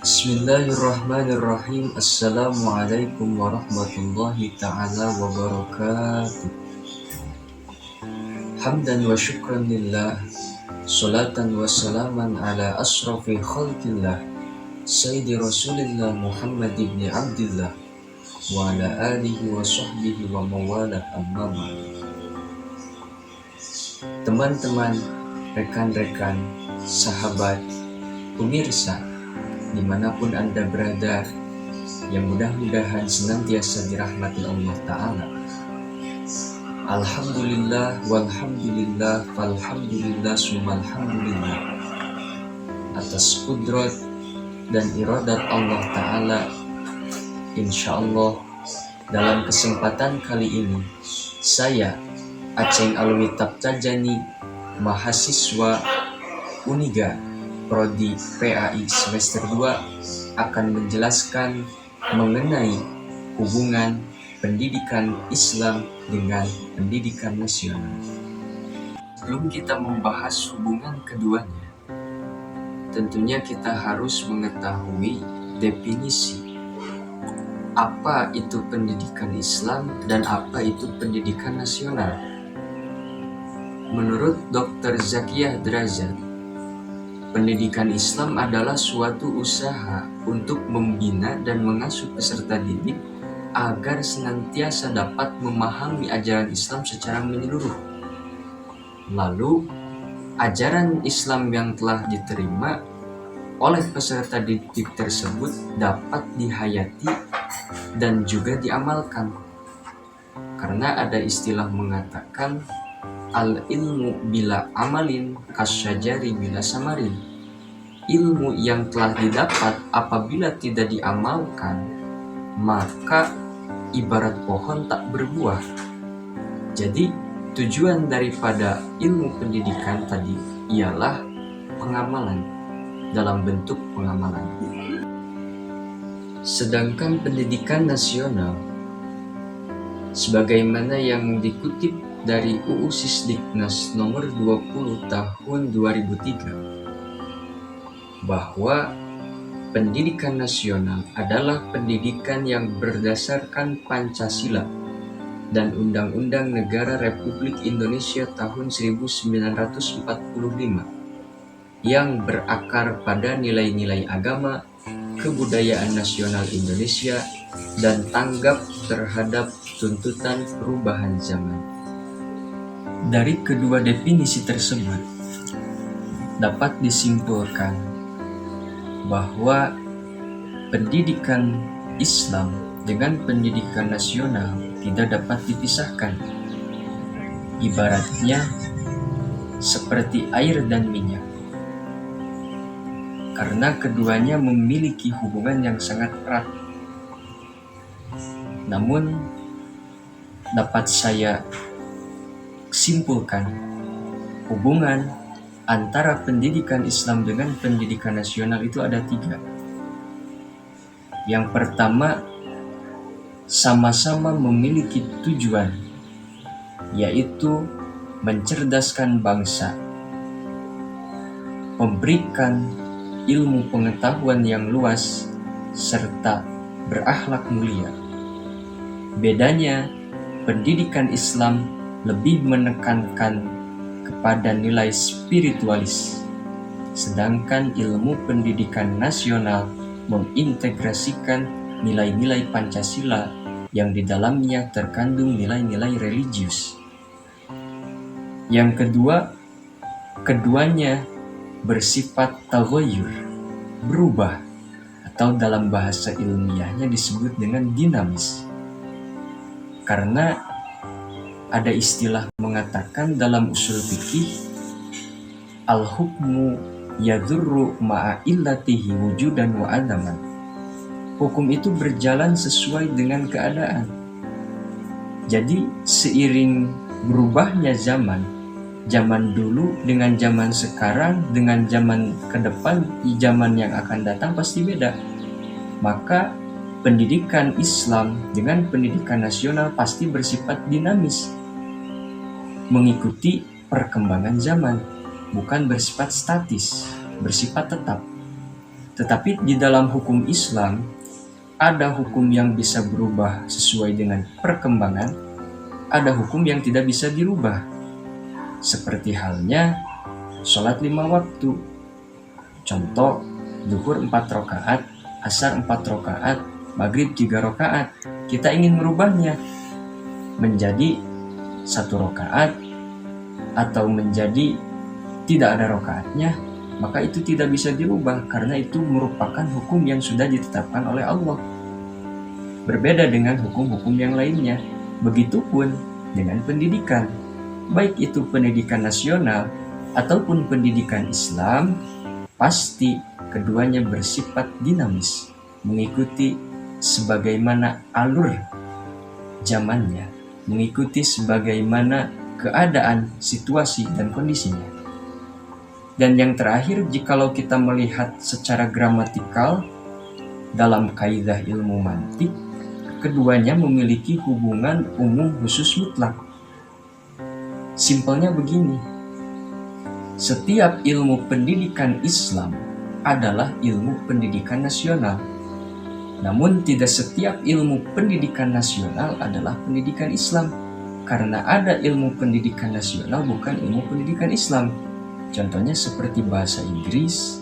Bismillahirrahmanirrahim. Assalamualaikum warahmatullahi ta'ala wabarakatuh. Hamdan wa syukran lillah, salatan wa salaman ala asrafi khalqillah, Sayyidi Rasulillah Muhammad ibn Abdillah, wa ala alihi wa sahbihi wa mawalah, amma ba'd. Teman-teman, rekan-rekan, sahabat, pemirsa, dimanapun Anda berada, yang mudah-mudahan senantiasa dirahmati Allah Ta'ala. Alhamdulillah, walhamdulillah, falhamdulillah, sumalhamdulillah, atas kudrat dan iradat Allah Ta'ala. Insyaallah dalam kesempatan kali ini, saya Aceng Alwi Taptajani, mahasiswa Uniga Prodi PAI semester 2, akan menjelaskan mengenai hubungan pendidikan Islam dengan pendidikan nasional. Sebelum kita membahas hubungan keduanya, tentunya kita harus mengetahui definisi apa itu pendidikan Islam dan apa itu pendidikan nasional. Menurut Dr. Zakiyah Drazat, pendidikan Islam adalah suatu usaha untuk membina dan mengasuh peserta didik agar senantiasa dapat memahami ajaran Islam secara menyeluruh. Lalu, ajaran Islam yang telah diterima oleh peserta didik tersebut dapat dihayati dan juga diamalkan. Karena ada istilah mengatakan, al-ilmu bila amalin kasyajari bila samarin. Ilmu yang telah didapat apabila tidak diamalkan, maka ibarat pohon tak berbuah. Jadi tujuan daripada ilmu pendidikan tadi ialah pengamalan, dalam bentuk pengamalan. Sedangkan pendidikan nasional, sebagaimana yang dikutip dari UU Sisdiknas nomor 20 tahun 2003, bahwa pendidikan nasional adalah pendidikan yang berdasarkan Pancasila dan Undang-Undang Negara Republik Indonesia tahun 1945 yang berakar pada nilai-nilai agama, kebudayaan nasional Indonesia, dan tanggap terhadap tuntutan perubahan zaman. Dari kedua definisi tersebut, dapat disimpulkan bahwa pendidikan Islam dengan pendidikan nasional tidak dapat dipisahkan. Ibaratnya seperti air dan minyak, karena keduanya memiliki hubungan yang sangat erat. Namun, dapat saya simpulkan, hubungan antara pendidikan Islam dengan pendidikan nasional itu ada 3. Yang pertama, sama-sama memiliki tujuan, yaitu mencerdaskan bangsa, memberikan ilmu pengetahuan yang luas, serta berakhlak mulia. Bedanya, pendidikan Islam lebih menekankan kepada nilai spiritualis, sedangkan ilmu pendidikan nasional mengintegrasikan nilai-nilai Pancasila yang di dalamnya terkandung nilai-nilai religius. Yang kedua, keduanya bersifat taghayyur, berubah, atau dalam bahasa ilmiahnya disebut dengan dinamis. Karena ada istilah mengatakan dalam usul fikih, al-hukmu yadurru ma'a illatihi wujudan wa adaman. Hukum itu berjalan sesuai dengan keadaan. Jadi seiring berubahnya zaman dulu dengan zaman sekarang, dengan zaman ke depan, zaman yang akan datang pasti beda. Maka pendidikan Islam dengan pendidikan nasional pasti bersifat dinamis, mengikuti perkembangan zaman, bukan bersifat statis, bersifat tetap. Tetapi di dalam hukum Islam, ada hukum yang bisa berubah sesuai dengan perkembangan, ada hukum yang tidak bisa dirubah. Seperti halnya sholat 5 waktu. Contoh, zuhur 4 rakaat, asar 4 rakaat, maghrib 3 rakaat. Kita ingin merubahnya menjadi 1 rakaat atau menjadi tidak ada rakaatnya, maka itu tidak bisa dirubah karena itu merupakan hukum yang sudah ditetapkan oleh Allah. Berbeda dengan hukum-hukum yang lainnya. Begitupun dengan pendidikan, baik itu pendidikan nasional ataupun pendidikan Islam, pasti keduanya bersifat dinamis, mengikuti sebagaimana alur zamannya, mengikuti sebagaimana keadaan, situasi, dan kondisinya. Dan yang terakhir, jikalau kita melihat secara gramatikal dalam kaidah ilmu mantik, keduanya memiliki hubungan umum khusus mutlak. Simpelnya begini, setiap ilmu pendidikan Islam adalah ilmu pendidikan nasional. Namun tidak setiap ilmu pendidikan nasional adalah pendidikan Islam, karena ada ilmu pendidikan nasional bukan ilmu pendidikan Islam. Contohnya seperti bahasa Inggris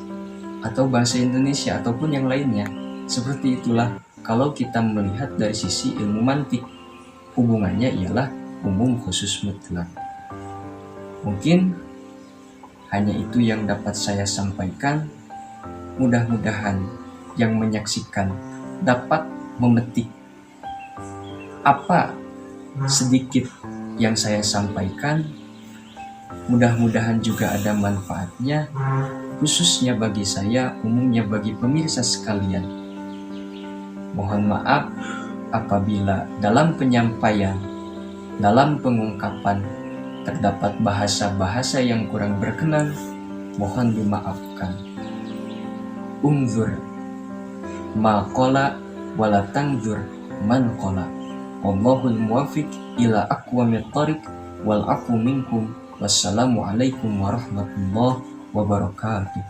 atau bahasa Indonesia ataupun yang lainnya. Seperti itulah kalau kita melihat dari sisi ilmu mantik, hubungannya ialah umum khusus mutlak. Mungkin hanya itu yang dapat saya sampaikan. Mudah-mudahan yang menyaksikan dapat memetik apa sedikit yang saya sampaikan. Mudah-mudahan juga ada manfaatnya, khususnya bagi saya, umumnya bagi pemirsa sekalian. Mohon maaf apabila dalam penyampaian, dalam pengungkapan terdapat bahasa-bahasa yang kurang berkenan, mohon dimaafkan. Unzur ma qala wala tanzur man qala. Wallahul muwaffiq ila aqwamit thariq wal afu minkum. Wassalamualaikum warahmatullahi wabarakatuh.